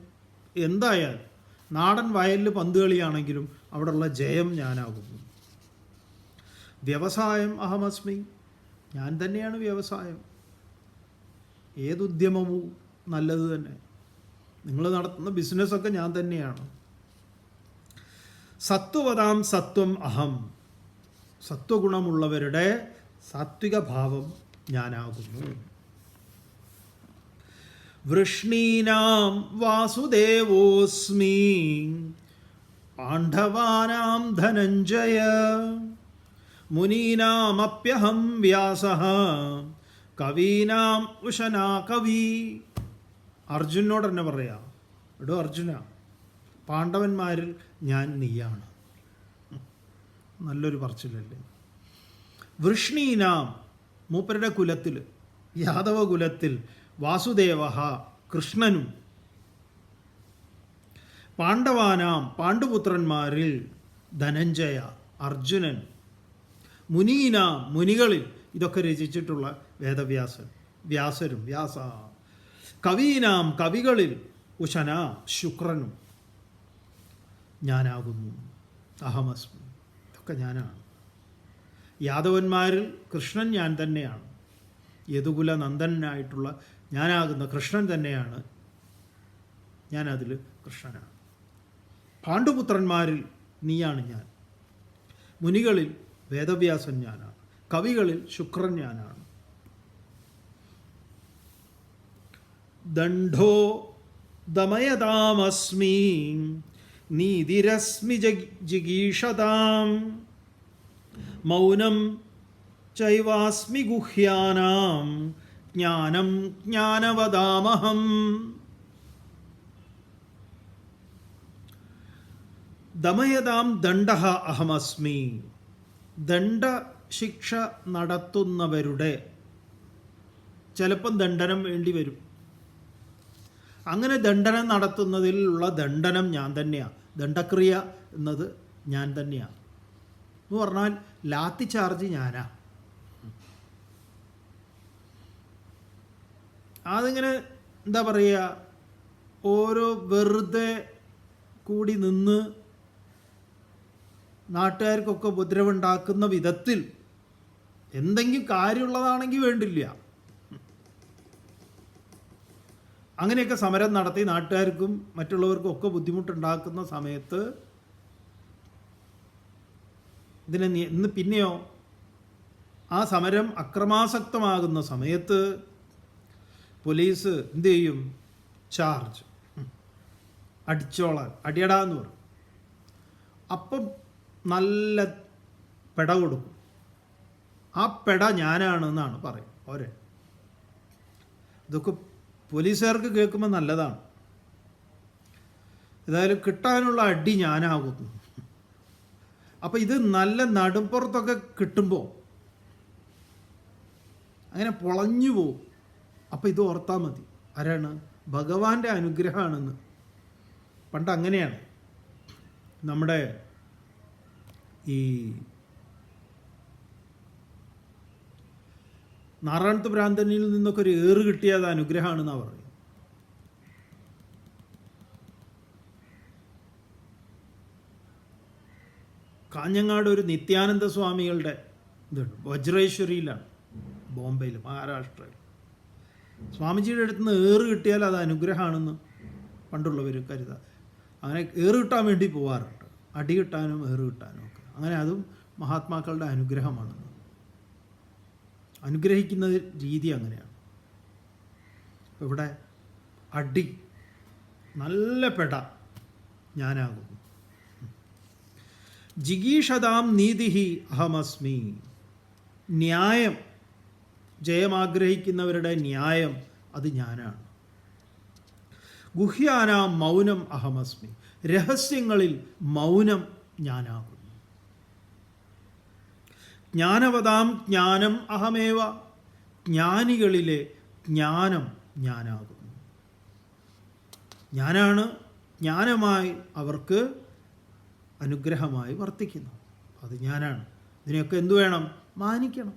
എന്തായാലും, നാടൻ വയലിൽ പന്ത് കളിയാണെങ്കിലും അവിടെയുള്ള ജയം ഞാനാകുന്നു. വ്യവസായം അഹമസ്മി, ഞാൻ തന്നെയാണ് വ്യവസായം. ഏതുദ്യമവും നല്ലത് തന്നെ. നിങ്ങൾ നടത്തുന്ന ബിസിനസ്സൊക്കെ ഞാൻ തന്നെയാണ്. സത്വവതാം സത്വം അഹം, സത്വഗുണമുള്ളവരുടെ സാത്വിക ഭാവം ഞാനാകുന്നു. വൃഷ്ണീനാം വാസുദേവോസ്മി, പാണ്ഡവാനാം ധനഞ്ജയ, മുനീനാമപ്യഹം വ്യാസഃ, കവീനാം ഉശനാ കവി. അർജുനോട് തന്നെ പറയാം, എടോ അർജുന, പാണ്ഡവന്മാരിൽ ഞാൻ നീയാണ്. നല്ലൊരു പറച്ചിലല്ലേ. വൃഷ്ണീനാം, മൂപ്പരുടെ കുലത്തിൽ, യാദവ കുലത്തിൽ വാസുദേവ കൃഷ്ണനും, പാണ്ഡവാനാം പാണ്ഡുപുത്രന്മാരിൽ ധനഞ്ജയ അർജുനൻ, മുനീനാം മുനികളിൽ ഇതൊക്കെ രചിച്ചിട്ടുള്ള വേദവ്യാസൻ വ്യാസരും വ്യാസ, കവീനാം കവികളിൽ ഉശന ശുക്രനും ഞാനാകുന്നു. അഹമസ്മി, ഇതൊക്കെ ഞാനാണ്. യാദവന്മാരിൽ കൃഷ്ണൻ ഞാൻ തന്നെയാണ്. യദുകുല നന്ദനായിട്ടുള്ള ഞാനാകുന്ന കൃഷ്ണൻ തന്നെയാണ്. ഞാനതിൽ കൃഷ്ണനാണ്. പാണ്ഡുപുത്രന്മാരിൽ നീയാണ് ഞാൻ. മുനികളിൽ വേദവ്യാസൻ ഞാനാണ്. കവികളിൽ ശുക്രൻ ഞാനാണ്. ദണ്ഡോ ദമയതാമസ്മി, നീതിരസ്മി ജിഗീഷതാം, മൗനം ചൈവാസ്മി ഗുഹ്യാനാം, ജ്ഞാനം ജ്ഞാനവദാമഹം. ദമയതാം ദണ്ഡഃ അഹമസ്മി, ദണ്ഡശിക്ഷ നടത്തുന്നവരുടെ ചിലപ്പം ദണ്ഡനം വേണ്ടി വരും. അങ്ങനെ ദണ്ഡനം നടത്തുന്നതിലുള്ള ദണ്ഡനം ഞാൻ തന്നെയാണ്. ദണ്ഡക്രിയ എന്നത് ഞാൻ തന്നെയാണ്. എന്ന് പറഞ്ഞാൽ ലാത്തി ചാർജ് ഞാനാ. അതിങ്ങനെ എന്താ പറയുക, ഓരോ വെറുതെ കൂടി നിന്ന് നാട്ടുകാർക്കൊക്കെ ഉപദ്രവമുണ്ടാക്കുന്ന വിധത്തിൽ എന്തെങ്കിലും കാര്യമുള്ളതാണെങ്കിൽ വേണ്ടില്ല, അങ്ങനെയൊക്കെ സമരം നടത്തി നാട്ടുകാർക്കും മറ്റുള്ളവർക്കും ഒക്കെ ബുദ്ധിമുട്ടുണ്ടാക്കുന്ന സമയത്ത് ഇന്ന് പിന്നെയോ ആ സമരം അക്രമാസക്തമാകുന്ന സമയത്ത് പോലീസ് എന്ത് ചെയ്യും? ചാർജ്, അടിച്ചോളാൻ, അടിയടാന്ന് പറയും. അപ്പം നല്ല പെട കൊടുക്കും. ആ പെട ഞാനാണെന്നാണ് പറയും ഓരോ. ഇതൊക്കെ പോലീസുകാർക്ക് കേൾക്കുമ്പോൾ നല്ലതാണ്. ഏതായാലും കിട്ടാനുള്ള അടി ഞാനാകുന്നു. അപ്പം ഇത് നല്ല നടുപ്പുറത്തൊക്കെ കിട്ടുമ്പോൾ അങ്ങനെ പൊളഞ്ഞു പോവും. അപ്പം ഇത് ഓർത്താൽ മതി, ആരാണ്? ഭഗവാന്റെ അനുഗ്രഹമാണെന്ന്. പണ്ട് അങ്ങനെയാണ്. നമ്മുടെ ഈ നാറാണത്ത് ഭ്രാന്തനിൽ നിന്നൊക്കെ ഒരു ഏറ് കിട്ടിയത് അനുഗ്രഹമാണെന്നാണ് പറയുന്നത്. കാഞ്ഞങ്ങാട് ഒരു നിത്യാനന്ദ സ്വാമികളുടെ ഇതുണ്ട്, വജ്രേശ്വരിയിലാണ്, ബോംബെയിൽ, മഹാരാഷ്ട്രയിൽ. സ്വാമിജിയുടെ അടുത്ത് നിന്ന് ഏറ് കിട്ടിയാൽ അത് അനുഗ്രഹമാണെന്ന് പണ്ടുള്ളവർ കരുതാം. അങ്ങനെ ഏറ് കിട്ടാൻ വേണ്ടി പോവാറുണ്ട്, അടി കിട്ടാനും ഏറ് കിട്ടാനും ഒക്കെ. അങ്ങനെ അതും മഹാത്മാക്കളുടെ അനുഗ്രഹമാണെന്ന്. അനുഗ്രഹിക്കുന്ന രീതി അങ്ങനെയാണ്. ഇവിടെ അടി, നല്ല പെട ഞാനാകുന്നു. ജിഗീഷതാം നീതിഹി അഹമസ്മി, ന്യായം, ജയമാഗ്രഹിക്കുന്നവരുടെ ന്യായം അത് ഞാനാണ്. ഗുഹ്യാനാം മൗനം അഹമസ്മി, രഹസ്യങ്ങളിൽ മൗനം ഞാനാകുന്നു. ജ്ഞാനവതാം ജ്ഞാനം അഹമേവ, ജ്ഞാനികളിലെ ജ്ഞാനം ഞാനാകുന്നു. ഞാനാണ് ജ്ഞാനമായി അവർക്ക് അനുഗ്രഹമായി വർത്തിക്കുന്നു. അത് ഞാനാണ്. ഇതിനെയൊക്കെ എന്തു വേണം? മാനിക്കണം.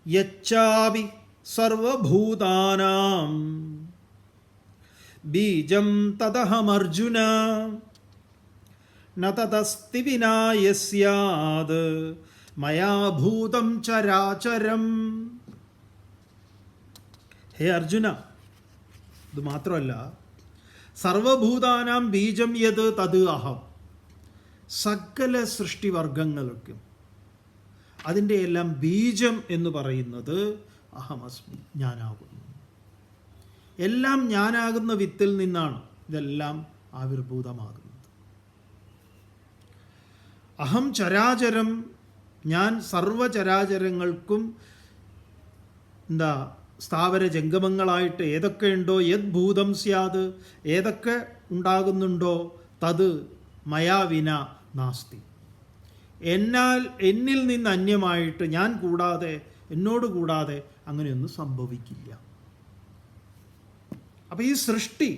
യച്ചാപി സർവഭൂതാനാം ബീജം തദഹമർജുന, ന തദസ്തി വിനാ യസ്യാത് മയാ ഭൂതം ചരാചരം. ഹേ അർജുന, ഇത് മാത്രമല്ല, സർവഭൂതാനാം ബീജം യത് തത് അഹം. സകല സൃഷ്ടിവർഗങ്ങൾക്കും അതിൻ്റെ എല്ലാം ബീജം എന്ന് പറയുന്നത് അഹമസ്മി, ഞാനാകുന്നു. എല്ലാം ഞാനാകുന്ന വിത്തിൽ നിന്നാണ് ഇതെല്ലാം ആവിർഭൂതമാകുന്നത്. അഹം ചരാചരം, ഞാൻ സർവചരാചരങ്ങൾക്കും സ്ഥാവര ജംഗമങ്ങളായിട്ട് ഏതൊക്കെയുണ്ടോ, യത് ഭൂതം സ്യാത്, ഏതൊക്കെ ഉണ്ടാകുന്നുണ്ടോ, തത് മയാ വിന നാസ്തി, എന്നിൽ നിന്ന് അന്യമായിട്ട്, ഞാൻ കൂടാതെ, എന്നോട് കൂടാതെ അങ്ങനെയൊന്നും സംഭവിക്കില്ല. അപ്പം ഈ സൃഷ്ടി,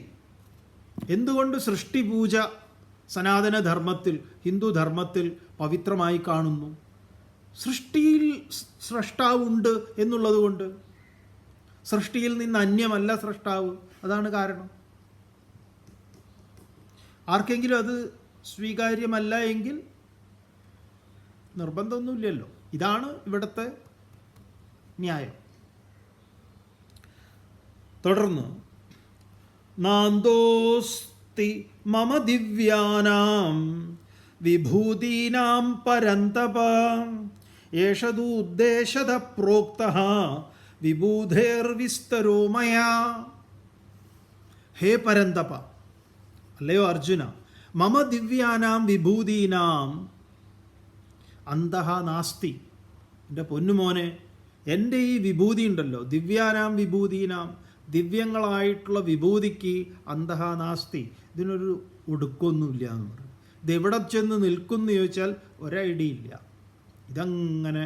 എന്തുകൊണ്ട് സൃഷ്ടി പൂജ സനാതനധർമ്മത്തിൽ, ഹിന്ദുധർമ്മത്തിൽ പവിത്രമായി കാണുന്നു? സൃഷ്ടിയിൽ സ്രഷ്ടാവുണ്ട് എന്നുള്ളത് കൊണ്ട്. സൃഷ്ടിയിൽ നിന്ന് അന്യമല്ല സ്രഷ്ടാവ്, അതാണ് കാരണം. ആർക്കെങ്കിലും അത് സ്വീകാര്യമല്ല എങ്കിൽ നിർബന്ധമൊന്നുമില്ലല്ലോ. ഇതാണ് ഇവിടുത്തെ ന്യായം. തുടർന്ന് നാന്തോസ്തി മമ ദിവ്യാനാം വിഭൂതീനാം പരന്തപ യേഷദുദ്ദേശത പ്രോക്തഃ വിഭൂധേർവിസ്തരോ മയാ. ഹേ പരന്തപ, അല്ലയോ അർജുന, മമ ദിവ്യാനാം വിഭൂതീനാം അന്തഃ നാസ്തി. എൻ്റെ പൊന്നുമോനെ, എൻ്റെ ഈ വിഭൂതി ഉണ്ടല്ലോ, ദിവ്യാനാം വിഭൂതീനാം, ദിവ്യങ്ങളായിട്ടുള്ള വിഭൂതിക്ക് അന്തഃ നാസ്തി, ഇതിനൊരു ഒടുക്കൊന്നുമില്ല എന്ന് പറയും. ഇതെവിടെ ചെന്ന് നിൽക്കുമെന്ന് ചോദിച്ചാൽ ഒരൈഡിയ ഇല്ല, ഇതങ്ങനെ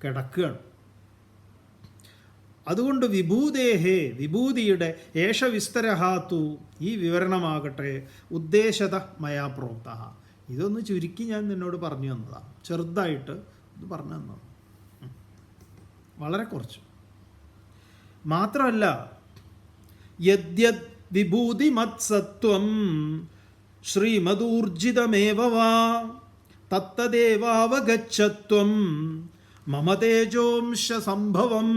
കിടക്കുകയാണ്. അതുകൊണ്ട് വിഭൂതേഹേ, വിഭൂതിയുടെ ഏഷ വിസ്തരഹാത്തു, ഈ വിവരണമാകട്ടെ, ഉദ്ദേശത മയാ പ്രോക്ത, ഇതൊന്ന് ചുരുക്കി ഞാൻ നിന്നോട് പറഞ്ഞു തന്നതാണ്, ചെറുതായിട്ട് ഇത് പറഞ്ഞു തന്നത്, വളരെ കുറച്ച്. മാത്രമല്ല, യദ്യത് വിഭൂതി മത്സത്വം ശ്രീമദൂർജിതമേവ വാ തത്തദേവാവഗച്ഛത്വം മമ തേജോംശ സംഭവം.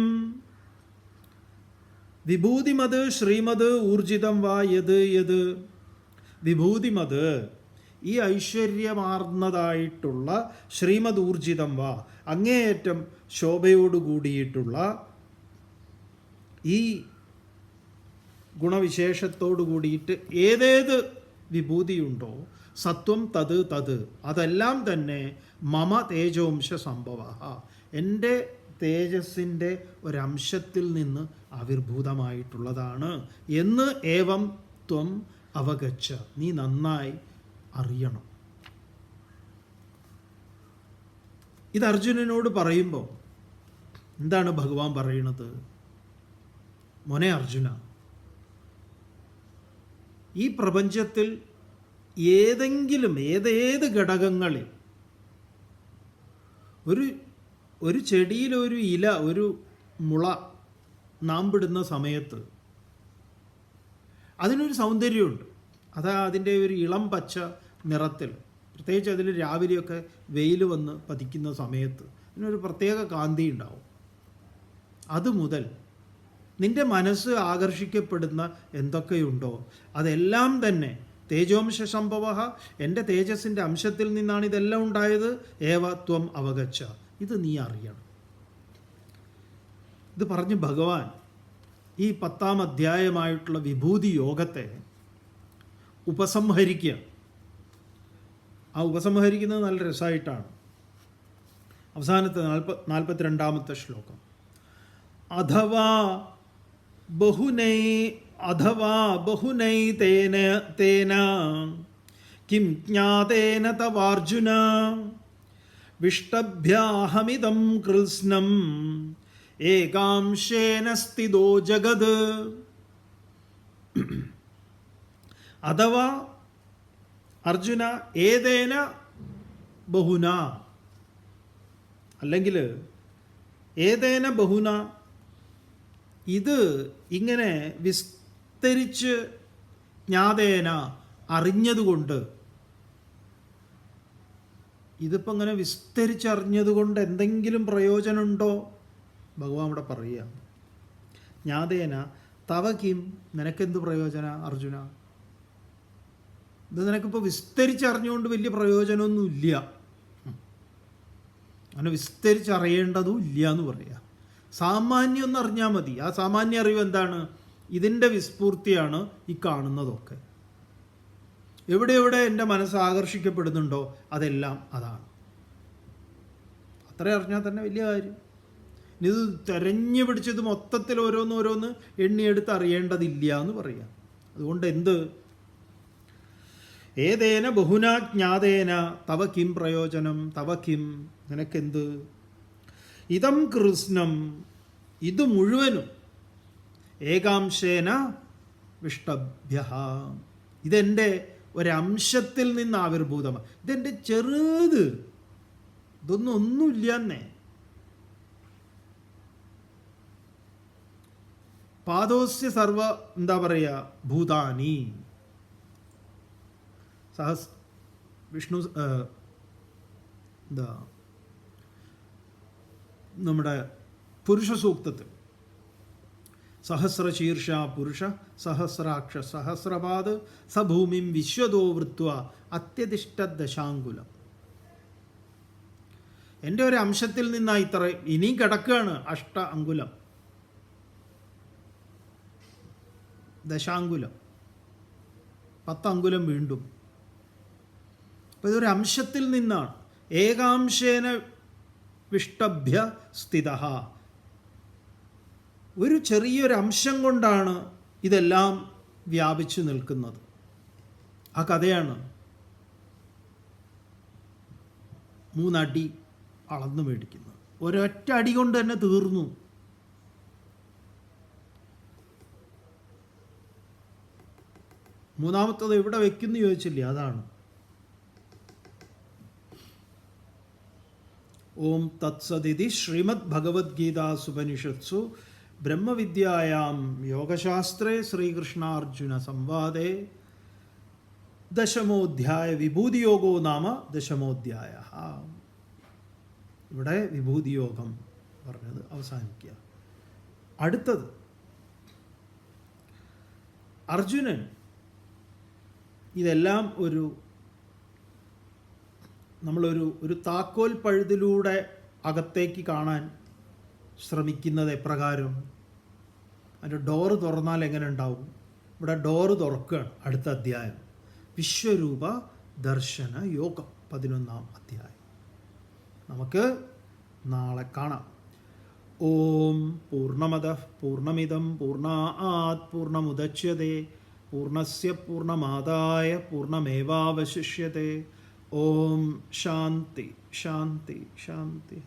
വിഭൂതിമത് ശ്രീമത് ഊർജിതം വാ യത് യത്. വിഭൂതിമത്, ഈ ഐശ്വര്യമാർന്നതായിട്ടുള്ള, ശ്രീമദ് ഊർജിതം വാ, അങ്ങേയറ്റം ശോഭയോടു കൂടിയിട്ടുള്ള, ഈ ഗുണവിശേഷത്തോടു കൂടിയിട്ട് ഏതേത് വിഭൂതിയുണ്ടോ, സത്വം തത് തത്, അതെല്ലാം തന്നെ മമ തേജോംശ സംഭവ, എൻ്റെ തേജസ്സിൻ്റെ ഒരംശത്തിൽ നിന്ന് ആവിർഭൂതമായിട്ടുള്ളതാണ് എന്ന് ഏവം ത്വം അവഗച്ഛ, നീ നന്നായി അറിയണം. ഇത് അർജുനനോട് പറയുമ്പോൾ എന്താണ് ഭഗവാൻ പറയുന്നത്? മോനെ അർജുന, ഈ പ്രപഞ്ചത്തിൽ ഏതേത് ഘടകങ്ങളിൽ ഒരു ചെടിയിൽ ഒരു ഇല, ഒരു മുള നാം പിടുന്ന സമയത്ത് അതിനൊരു സൗന്ദര്യമുണ്ട്. അത് അതിൻ്റെ ഒരു ഇളം പച്ച നിറത്തിൽ, പ്രത്യേകിച്ച് അതിൽ രാവിലെയൊക്കെ വെയിൽ വന്ന് പതിക്കുന്ന സമയത്ത് അതിനൊരു പ്രത്യേക കാന്തി ഉണ്ടാവും. അതുമുതൽ നിൻ്റെ മനസ്സ് ആകർഷിക്കപ്പെടുന്ന എന്തൊക്കെയുണ്ടോ അതെല്ലാം തന്നെ തേജോംശ സംഭവ, എൻ്റെ തേജസ്സിൻ്റെ അംശത്തിൽ നിന്നാണ് ഇതെല്ലാം ഉണ്ടായത്. ഏവ ത്വം അവഗച്ഛ, ഇത് നീ അറിയണം. ഇത് പറഞ്ഞ് ഭഗവാൻ ഈ 10-ാം അധ്യായമായിട്ടുള്ള വിഭൂതി യോഗത്തെ ഉപസംഹരിക്കുക. ആ ഉപസംഹരിക്കുന്നത് നല്ല രസമായിട്ടാണ്. അവസാനത്തെ 42-ാമത്തെ ശ്ലോകം, അഥവാ ബഹുനൈ തേന കിം ജ്ഞാതേന തവാർജുന വിഷ്ടഭ്യാഹമിദം കൃത്സ്നം ഏകാംശേന സ്ഥിതോ ജഗത്. അഥവാ അർജുന, ഏതേന ബഹുന, അല്ലെങ്കിൽ ഏതേന ബഹുന, ഇത് ഇങ്ങനെ വിസ്തരിച്ച് ജ്ഞാതേന അറിഞ്ഞതുകൊണ്ട്, ഇതിപ്പോൾ ഇങ്ങനെ വിസ്തരിച്ചറിഞ്ഞത് കൊണ്ട് എന്തെങ്കിലും പ്രയോജനമുണ്ടോ? ഭഗവാൻ ഇവിടെ പറയുക, ജ്ഞാതേന തവ കിം, നിനക്കെന്ത് പ്രയോജന അർജുന? ഇത് നിനക്കിപ്പോൾ വിസ്തരിച്ചറിഞ്ഞുകൊണ്ട് വലിയ പ്രയോജനമൊന്നുമില്ല, അങ്ങനെ വിസ്തരിച്ചറിയേണ്ടതും ഇല്ല എന്ന് പറയാം. സാമാന്യം ഒന്ന് അറിഞ്ഞാൽ മതി. ആ സാമാന്യ അറിവ് എന്താണ്? ഇതിൻ്റെ വിസ്ഫൂർത്തിയാണ് ഈ കാണുന്നതൊക്കെ. എവിടെ എവിടെ എൻ്റെ മനസ്സ് ആകർഷിക്കപ്പെടുന്നുണ്ടോ അതെല്ലാം അതാണ്. അത്ര അറിഞ്ഞാൽ തന്നെ വലിയ കാര്യം. ഇനി ഇത് തെരഞ്ഞു പിടിച്ചത് മൊത്തത്തിൽ ഓരോന്ന് എണ്ണിയെടുത്ത് അറിയേണ്ടതില്ല എന്ന് പറയാം. അതുകൊണ്ട് എന്ത്? ഏതേന ബഹുനാ ജ്ഞാതേന തവ കിം പ്രയോജനം, തവ കിം, നിനക്കെന്ത്? ഇതം കൃഷ്ണം, ഇത് മുഴുവനും ഏകാംശേന വിഷ്ടഭ്യ, ഇതെൻ്റെ ഒരംശത്തിൽ നിന്ന് ആവിർഭൂതമാണ്. ഇതെൻ്റെ ചെറുത്, ഒന്നുമില്ല എന്നേ. പാദോസ്യ സർവ എന്താ പറയുക, ഭൂതാനി വിഷ്ണു എന്താ നമ്മുടെ പുരുഷ സൂക്തത്തിൽ സഹസ്രശീർഷ പുരുഷ സഹസ്രാക്ഷ സഹസ്രപാദ് സഭൂമിം വിശ്വതോ വൃത്വ അത്യതിഷ്ഠ ദശാങ്കുലം. എൻ്റെ ഒരു അംശത്തിൽ നിന്നായി ഇത്ര, ഇനി കിടക്കുകയാണ് അഷ്ട അങ്കുലം, ദശാങ്കുലം, 10 അങ്കുലം വീണ്ടും. അപ്പോൾ ഇതൊരു അംശത്തിൽ നിന്നാണ്. ഏകാംശേന വിഷ്ടഭ്യ സ്ഥിത, ഒരു ചെറിയൊരു അംശം കൊണ്ടാണ് ഇതെല്ലാം വ്യാപിച്ചു നിൽക്കുന്നത്. ആ കഥയാണ് 3 അടി അളന്നു മേടിക്കുന്നത്. ഒരൊറ്റ അടി കൊണ്ട് തന്നെ തീർന്നു. മൂന്നാമത്തത് എവിടെ വെക്കുന്നു ചോദിച്ചില്ലേ, അതാണ്. ഓം തത്സദിതി ശ്രീമദ് ഭഗവത്ഗീതാസുപനിഷത്സു ബ്രഹ്മവിദ്യായാം യോഗശാസ്ത്രേ ശ്രീകൃഷ്ണാർജുന സംവാദേ ദശമോധ്യായ വിഭൂതിയോഗോ നാമ ദശമോധ്യായ. ഇവിടെ വിഭൂതിയോഗം പറഞ്ഞത് അവസാനിക്കുക. അടുത്തത് അർജുനൻ ഇതെല്ലാം നമ്മളൊരു താക്കോൽ പഴുതിലൂടെ അകത്തേക്ക് കാണാൻ ശ്രമിക്കുന്നത് എപ്രകാരം? അതിൻ്റെ ഡോറ് തുറന്നാൽ എങ്ങനെ ഉണ്ടാവും? ഇവിടെ ഡോറ് തുറക്കുകയാണ്. അടുത്ത അധ്യായം വിശ്വരൂപ ദർശന യോഗം, 11-ാം അധ്യായം. നമുക്ക് നാളെ കാണാം. ഓം പൂർണ്ണമദഃ പൂർണ്ണമിദം പൂർണ്ണാത് പൂർണ്ണമുദച്യതേ പൂർണ്ണസ്യ പൂർണ്ണമാദായ പൂർണ്ണമേവാവശിഷ്യത്തെ. ഓം ശാന്തി ശാന്തി ശാന്തി.